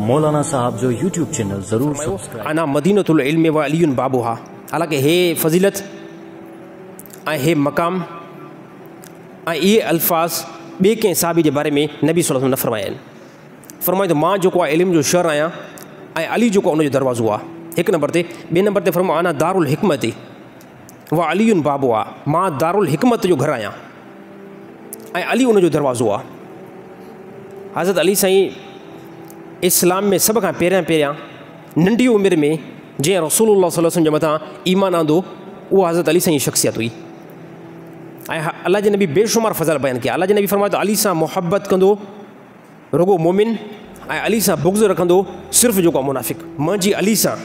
मौलाना साहब जो YouTube channel ज़रूर subscribe. अना मदीनतुल इल्म व अलीयुन बाबुहा। हालांकि हे फजीलत हे मकाम ये अल्फाज बे कंहिं साहबी के बारे में नबी सल्लल्लाहु अलैहि वसल्लम न फरमाया आहिनि। फरमाए तो मां जो इल्म जो शर आहियां अली जो उन दरवाज़ो आहे। एक नंबर ते। बे नंबर ते फरमाया आना दारुल हिकमत व अलीयुन बाबुहा। मां दारुल हिकमत जो घर आहियां अली उन दरवाज़ो आहे। हज़रत अली साईं इस्लाम में सब खां पहिरियां नंढी उम्र में जैं रसूलुल्लाह सल्लल्लाहु अलैहि वसल्लम जे मथां ईमान आंदो वो हज़रत अली साईं शख्सियत हुई। अल्लाह जे नबी बेशुमार फज़ल बयान किया। अल्लाह जे नबी फरमायो अली सां मोहब्बत कंदो रुगो मोमिन अली सां बुग़्ज़ रखंदो सिर्फ़ जो मुनाफ़िक। मुंहिंजी अली सां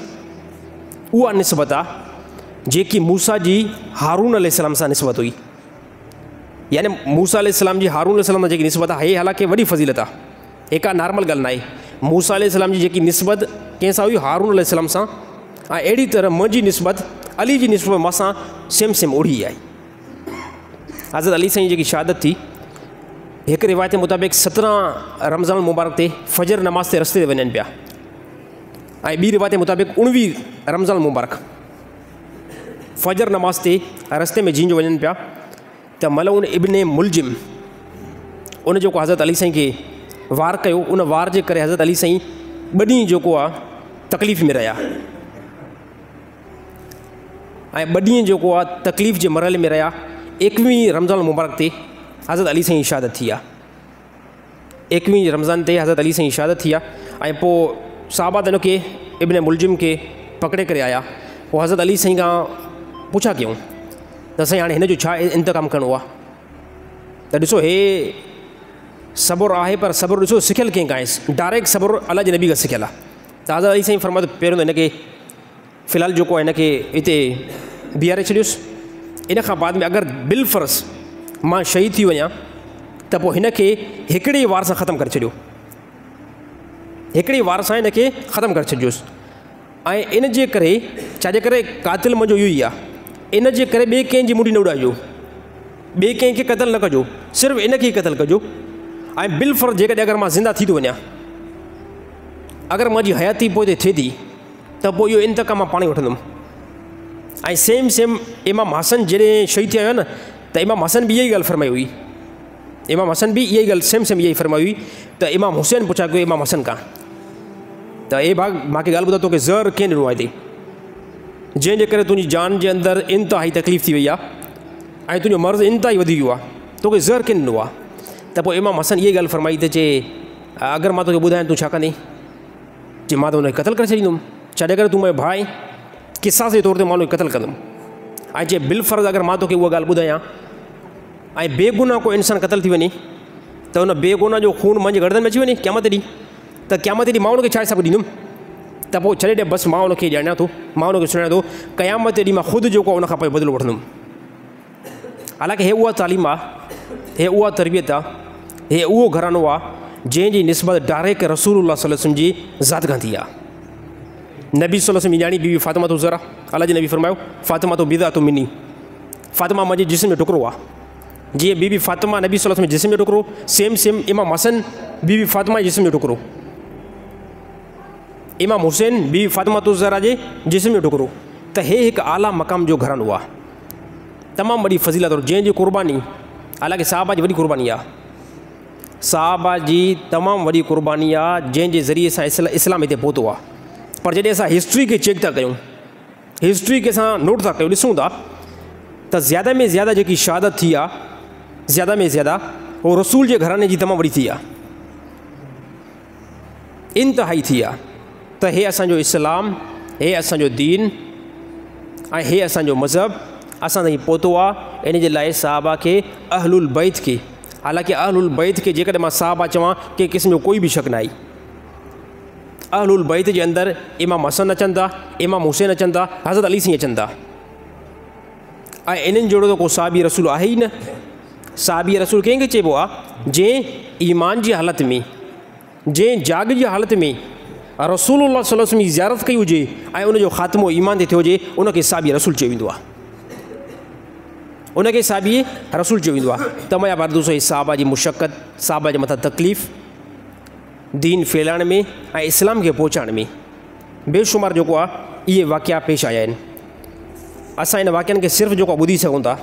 उहा निस्बत आहे जेकी मूसा जी हारून अलैहिस्सलाम सां निस्बत हुई। यानी मूसा अलैहिस्सलाम जी हारून अलैहिस्सलाम सां जेकी निस्बत आहे हालांकि वॾी फज़ीलत आहे। हिकु नॉर्मल ॻाल्हि न आहे। मूसा अलैहिस्सलाम जी जेकी निस्बत कंहिं सां हुई हारून अलैहिस्सलाम सां अहिड़ी तरह मुंहिंजी निस्बत अली जी निस्बत मां सेम सेम ओड़ी आहे। हज़रत अली साईं जेकी शहादत थी एक रिवायत के मुताबिक 17 रमज़ान मुबारक ते फजर नमाज ते रस्ते ते वञनि पिया। बी रिवायत के मुताबिक 19 रमज़ान मुबारक फजर नमाज ते रस्ते में जींजो वञनि पिया त मलऊन इब्ने मुलजिम उन जो हज़रत अली साईं के वार कयो। उन वार जे करे हज़रत अली साईं ॿ ॾींहं जो आहे तकलीफ़ में रहा ॿ ॾींहं जो आहे तकलीफ़ के मरहले में रहा। 21 रमज़ान मुबारक ते हज़रत अली साईं शहादत थी आहे। 21 रमज़ान ते हज़रत अली साईं शहादत थी आहे। पोइ साहबा त इनखे इब्ने मुलजिम के पकड़े करे आया। पोइ हज़रत अली साईं खां पुछा कयूं त साईं हाणे हिन जो छा इंतकाम करिणो आहे। त ॾिसो हे सब्र आहे पर सब्र ॾिसो सिखियल कंहिं खां डायरेक्ट सब्र अल्लाह जे नबी खां सिखियल आहे। त हज़रत अली साईं फरमायो पहिरियों त हिनखे फ़िलहाल जेको आहे हिनखे हिते बीहारे छॾियोसि। इन खां बाद में अगरि बिलफ़र्ज़ मां शहीद थी वञा त पोइ हिनखे हिकिड़े वार सां ख़तमु करे छॾियो। हिकिड़े वार सां हिनखे ख़तमु करे छॾियोसि। ऐं इन जे करे छाजे करे क़ातिल मुंहिंजो इहो ई आहे। इन जे करे ॿिए कंहिंजी मुंडी न उॾाइजो, ॿिए कंहिंखे क़तल न कजो, सिर्फ़ु इनखे ई क़तल कजो। ऐं बिलफ़र्ज़ जेकॾहिं अगरि मां ज़िंदा थी थो वञा अगरि मुंहिंजी हयाती पोइ थिए थी त पोइ इहो इंतकाम मां पाण ई वठंदुमि। ऐं सेम सेम इमाम हसन जॾहिं शहीद थिया हुया न त इमाम हसन भी यही ॻाल्हि फरमाई हुई। इमाम हसन भी यही ॻाल्हि सेम सेम यही फरमाई हुई। त इमाम हुसैन पुछा कयो इमाम हसन खां त ए भाग मूंखे ॻाल्हि ॿुधायो तोखे ज़हर कीअं ॾिनो आहे हिते जंहिंजे करे तुंहिंजी जान जे अंदरि इंतिहाई तकलीफ़ थी वई आहे ऐं तुंहिंजो मर्ज़ इंतिहाई वधी वियो आहे, तोखे ज़हर कीअं ॾिनो आहे। त पोइ इमाम हसन इहा ॻाल्हि फरमाई त चए अगरि मां तोखे ॿुधायां तूं छा कंदी। चए मां त हुनखे क़तल करे छॾींदुमि छाजे करे तूं मुंहिंजो भाउ आहे। किसास जे तौर ते मां हुनखे क़तल कंदुमि। ऐं चए बिलफ़र्ज़ अगरि मां तोखे उहा ॻाल्हि ॿुधायां ऐं बेगुनाह को इंसान क़तल थी वञे त हुन बेगुनाह जो खून मुंहिंजे गर्दन में अची वञे क़यामत ॾींहुं त क़यामत ॾींहुं मां हुनखे छा हिसाबु ॾींदुमि। त पोइ छॾे ॾे बसि मां हुनखे ॼाणियां थो, मां हुनखे सुञाणां थो क़यामत ॾींहुं मां ख़ुदि जेको आहे उनखां पोइ बदिलो वठंदुमि। हालांकि हे उहा तालीम आहे, हे उहा तरबियत आहे, हे उहो घरानो आहे जंहिंजी निस्बत डायरेक्ट रसूलुल्लाह सल्लल्लाहु अलैहि वसल्लम जी ज़ात खां थी आहे। नबी सल्लल्लाहु अलैहि वसल्लम जी ॼाणी बीवी फातिमा तो ज़रा अल्लाह जे नबी फरमायो फातिमा तो बिदा तो मिनी। फातिमा मुंहिंजे जिस्म जो टुकड़ो आहे। जीअं बीबी फातिमा नबी सल्लल्लाहु अलैहि वसल्लम जिस्म जो टुकड़ो सेम सेम इमाम हसन बीबी फातिमा जे जिस्म जो टुकड़ो, इमाम हुसैन बीबी फातिमा तो ज़रा जे जिस्म जो टुकड़ो। त हे हिकु आला मक़ाम जो घरानो आहे, तमामु वॾी फज़ीलत और जंहिंजी क़ुर्बानी हालांकि साहबा जी वॾी क़ुर्बानी आहे। साहबा जी तमामु वॾी क़ुर्बानी आहे जंहिंजे ज़रिए सां इस्लाम हिते पहुतो आहे। पर जॾहिं असां हिस्ट्री खे चेक था कयूं, हिस्ट्री खे असां नोट था कयूं, ॾिसूं था त ज़्यादा में ज़्यादा जेकी शहादत थी आहे ज़्यादा में ज़्यादा उहो रसूल जे घराने जी तमामु वॾी थी आहे, इंतिहाई थी आहे। त हे असांजो इस्लाम, हे असांजो दीन ऐं हे असांजो मज़हब असां ताईं पहुतो आहे। इन जे लाइ साहबा खे अहलुल बैत खे, हालांकि अहलुल बैत खे जेकॾहिं मां साहबा चवां कंहिं क़िस्म जो कोई बि शक न आहे। अहलुल बैत जे अंदरि इमाम हसन अचनि था, इमाम हुसैन अचनि था, हज़रत अली साईं अचनि था। ऐं इन्हनि जहिड़ो त को साहबी रसूल आहे ई न। साहबी रसूल कंहिंखे चइबो आहे जंहिं ईमान जी हालति में, जंहिं जाग जी हालति में रसूलुल्लाह सल्लल्लाहु अलैहि वसल्लम जी ज़ियारत कई हुजे ऐं उनजो ख़ात्मो ईमान ते थियो हुजे उनखे साहबी रसूल चयो वेंदो आहे। उनखे साहबी रसूल चयो वेंदो आहे। त मया बार दोस्तों साहबा जी मुशक़त, साहबा जे मथां तकलीफ़ दीन फैलाइण में ऐं इस्लाम खे पहुचाइण में बेशुमार जेको आहे इहे वाक़िया पेश आया आहिनि। असां इन वाक़िअनि खे सिर्फ़ु जेको ॿुधी सघूं था